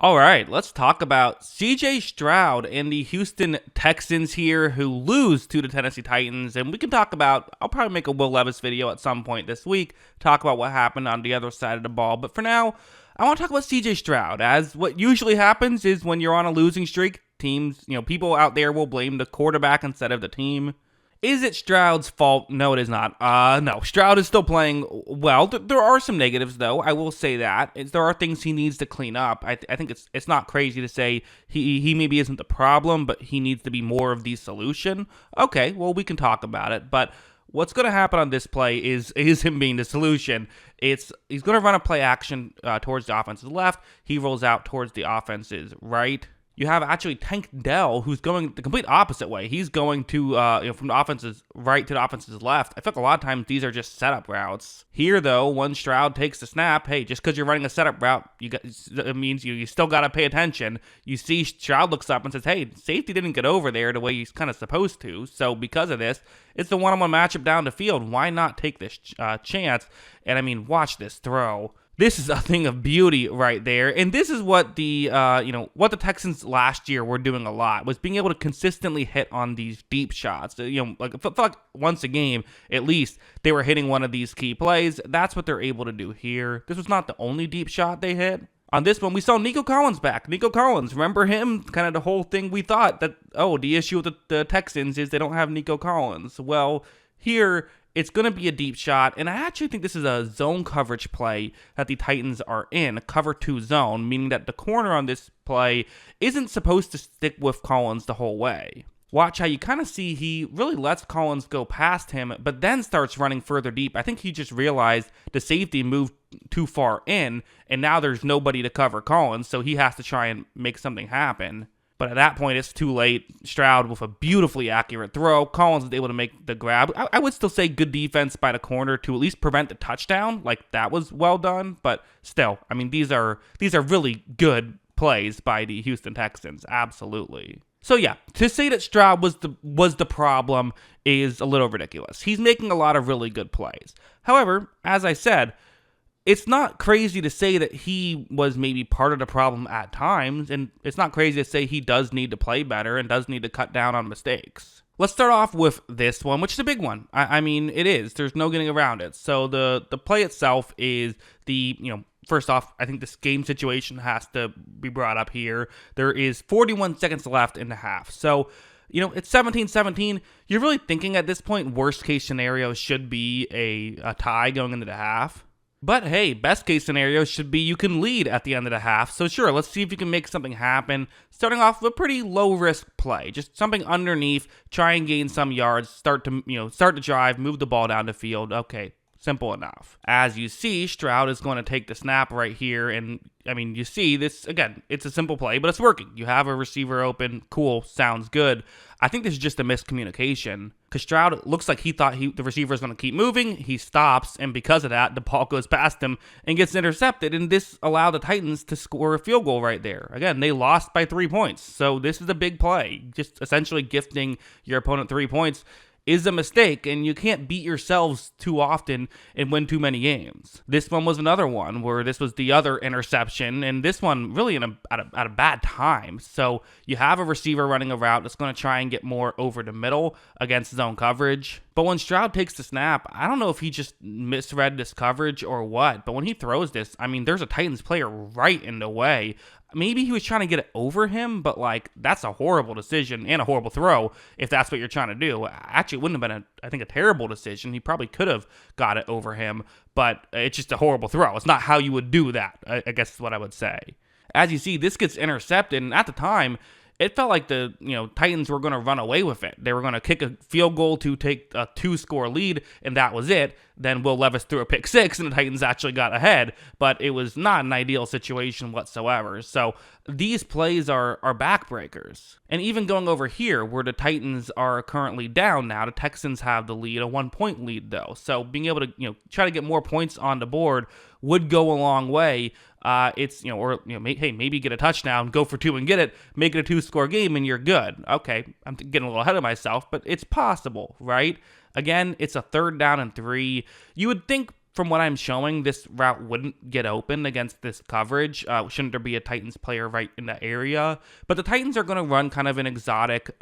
All right, let's talk about CJ Stroud and the Houston Texans here who lose to the Tennessee Titans. And we can talk about, I'll probably make a Will Levis video at some point this week, talk about what happened on the other side of the ball. But for now, I want to talk about CJ Stroud, as what usually happens is when you're on a losing streak, teams, people out there will blame the quarterback instead of the team. Is it Stroud's fault? No, it is not. No, Stroud is still playing well. There are some negatives, though. I will say that there are things he needs to clean up. I think it's not crazy to say he maybe isn't the problem, but he needs to be more of the solution. Okay, well, we can talk about it. But what's going to happen on this play is him being the solution. He's going to run a play action towards the offense's left. He rolls out towards the offense's right. You have actually Tank Dell, who's going the complete opposite way. He's going to, from the offense's right to the offense's left. I feel like a lot of times these are just setup routes. Here, though, when Stroud takes the snap, hey, just because you're running a setup route, it means you still got to pay attention. You see Stroud looks up and says, hey, safety didn't get over there the way he's kind of supposed to. So because of this, it's the one-on-one matchup down the field. Why not take this chance? And, watch this throw. This is a thing of beauty right there, and this is what the what the Texans last year were doing a lot, was being able to consistently hit on these deep shots. I feel like once a game at least they were hitting one of these key plays. That's what they're able to do here. This was not the only deep shot they hit. On this one, we saw Nico Collins back. Nico Collins, remember him? Kind of the whole thing we thought that the issue with the Texans is they don't have Nico Collins. Well, here it's going to be a deep shot, and I actually think this is a zone coverage play that the Titans are in, a cover 2 zone, meaning that the corner on this play isn't supposed to stick with Collins the whole way. Watch how you kind of see he really lets Collins go past him, but then starts running further deep. I think he just realized the safety moved too far in, and now there's nobody to cover Collins, so he has to try and make something happen. But at that point, it's too late. Stroud with a beautifully accurate throw. Collins is able to make the grab. I would still say good defense by the corner to at least prevent the touchdown. Like, that was well done. But still, these are really good plays by the Houston Texans. Absolutely. So yeah, to say that Stroud was the problem is a little ridiculous. He's making a lot of really good plays. However, as I said, it's not crazy to say that he was maybe part of the problem at times, and it's not crazy to say he does need to play better and does need to cut down on mistakes. Let's start off with this one, which is a big one. It is. There's no getting around it. So the play itself is first off, I think this game situation has to be brought up here. There is 41 seconds left in the half. So, it's 17-17. You're really thinking at this point, worst case scenario should be a tie going into the half. But hey, best case scenario should be you can lead at the end of the half. So sure, let's see if you can make something happen. Starting off with a pretty low risk play, just something underneath, try and gain some yards, start to drive, move the ball down the field. Okay, simple enough. As you see, Stroud is going to take the snap right here, and you see this again. It's a simple play, but it's working. You have a receiver open. Cool, sounds good. I think this is just a miscommunication because Stroud looks like he thought the receiver is going to keep moving. He stops, and because of that, the ball goes past him and gets intercepted, and this allowed the Titans to score a field goal right there. Again, they lost by 3 points, so this is a big play. Just essentially gifting your opponent 3 points is a mistake, and you can't beat yourselves too often and win too many games. This one was another one where this was the other interception, and this one really at a bad time. So you have a receiver running a route that's going to try and get more over the middle against zone coverage. But when Stroud takes the snap, I don't know if he just misread this coverage or what, but when he throws this, there's a Titans player right in the way. Maybe he was trying to get it over him, but that's a horrible decision and a horrible throw if that's what you're trying to do. Actually, it wouldn't have been a terrible decision. He probably could have got it over him, but it's just a horrible throw. It's not how you would do that, I guess is what I would say. As you see, this gets intercepted, and at the time, it felt like the Titans were going to run away with it. They were going to kick a field goal to take a 2-score lead, and that was it. Then Will Levis threw a pick 6, and the Titans actually got ahead. But it was not an ideal situation whatsoever. So these plays are backbreakers. And even going over here, where the Titans are currently down now, the Texans have the lead, a 1-point lead though. So being able to try to get more points on the board would go a long way. Maybe get a touchdown, go for 2 and get it, make it a 2-score game, and you're good. Okay, I'm getting a little ahead of myself, but it's possible, right? Again, it's a 3rd down and 3. You would think from what I'm showing, this route wouldn't get open against this coverage. Shouldn't there be a Titans player right in the area? But the Titans are going to run kind of an exotic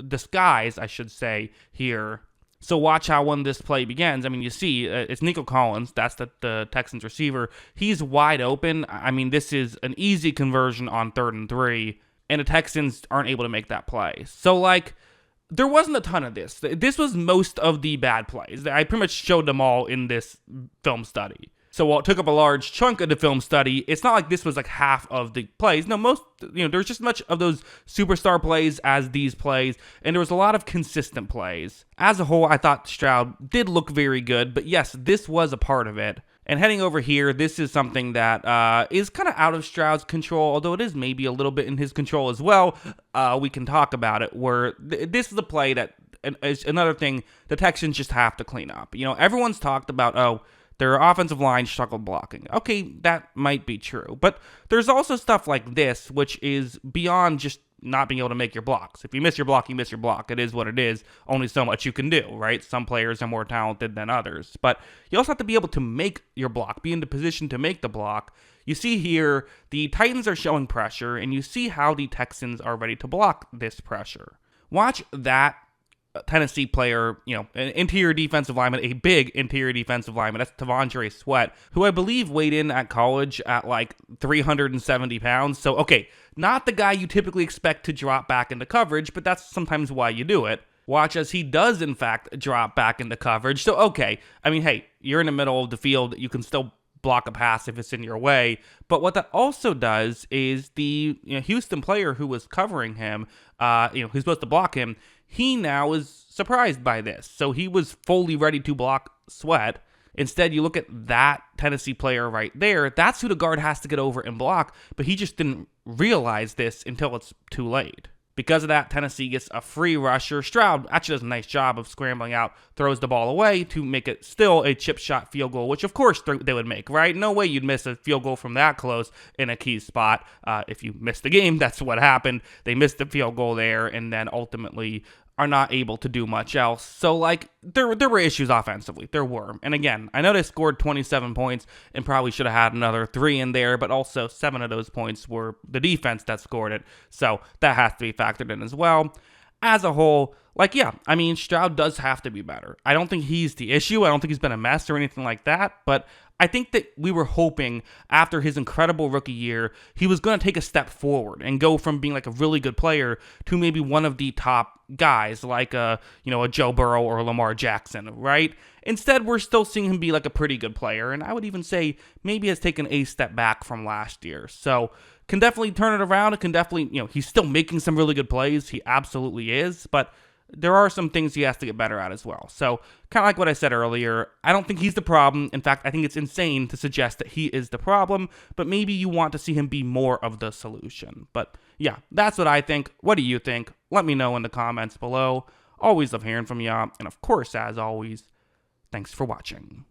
disguise, I should say, here. So watch how when this play begins. I mean, you see, it's Nico Collins. That's the Texans receiver. He's wide open. I mean, this is an easy conversion on 3rd and 3, and the Texans aren't able to make that play. So, like, there wasn't a ton of this. This was most of the bad plays. I pretty much showed them all in this film study. So while it took up a large chunk of the film study, it's not like this was like half of the plays. No, there's just as much of those superstar plays as these plays, and there was a lot of consistent plays. As a whole, I thought Stroud did look very good, but yes, this was a part of it. And heading over here, this is something that is kind of out of Stroud's control, although it is maybe a little bit in his control as well. We can talk about it, where this is a play that is another thing the Texans just have to clean up. You know, everyone's talked about, their offensive line struggled blocking. Okay, that might be true. But there's also stuff like this, which is beyond just not being able to make your blocks. If you miss your block, you miss your block. It is what it is. Only so much you can do, right? Some players are more talented than others. But you also have to be able to make your block, be in the position to make the block. You see here, the Titans are showing pressure, and you see how the Texans are ready to block this pressure. Watch that Tennessee player, an interior defensive lineman, a big interior defensive lineman. That's T'Vondre Sweat, who I believe weighed in at college at like 370 pounds. So, okay, not the guy you typically expect to drop back into coverage, but that's sometimes why you do it. Watch as he does, in fact, drop back into coverage. So, okay, I mean, hey, you're in the middle of the field. You can still block a pass if it's in your way. But what that also does is the Houston player who was covering him, who's supposed to block him, he now is surprised by this. So he was fully ready to block Sweat. Instead, you look at that Tennessee player right there. That's who the guard has to get over and block, but he just didn't realize this until it's too late. Because of that, Tennessee gets a free rusher. Stroud actually does a nice job of scrambling out, throws the ball away to make it still a chip shot field goal, which of course they would make, right? No way you'd miss a field goal from that close in a key spot. If you missed the game, that's what happened. They missed the field goal there and then ultimately are not able to do much else. So, like, there were issues offensively. There were. And again, I know they scored 27 points and probably should have had another 3 in there, but also 7 of those points were the defense that scored it. So that has to be factored in as well. As a whole, Stroud does have to be better. I don't think he's the issue. I don't think he's been a mess or anything like that, but I think that we were hoping after his incredible rookie year, he was going to take a step forward and go from being like a really good player to maybe one of the top guys like a Joe Burrow or a Lamar Jackson, right? Instead, we're still seeing him be like a pretty good player, and I would even say maybe has taken a step back from last year. So can definitely turn it around. It can definitely, he's still making some really good plays. He absolutely is, but there are some things he has to get better at as well. So kind of like what I said earlier, I don't think he's the problem. In fact, I think it's insane to suggest that he is the problem, but maybe you want to see him be more of the solution. But yeah, that's what I think. What do you think? Let me know in the comments below. Always love hearing from y'all. And of course, as always, thanks for watching.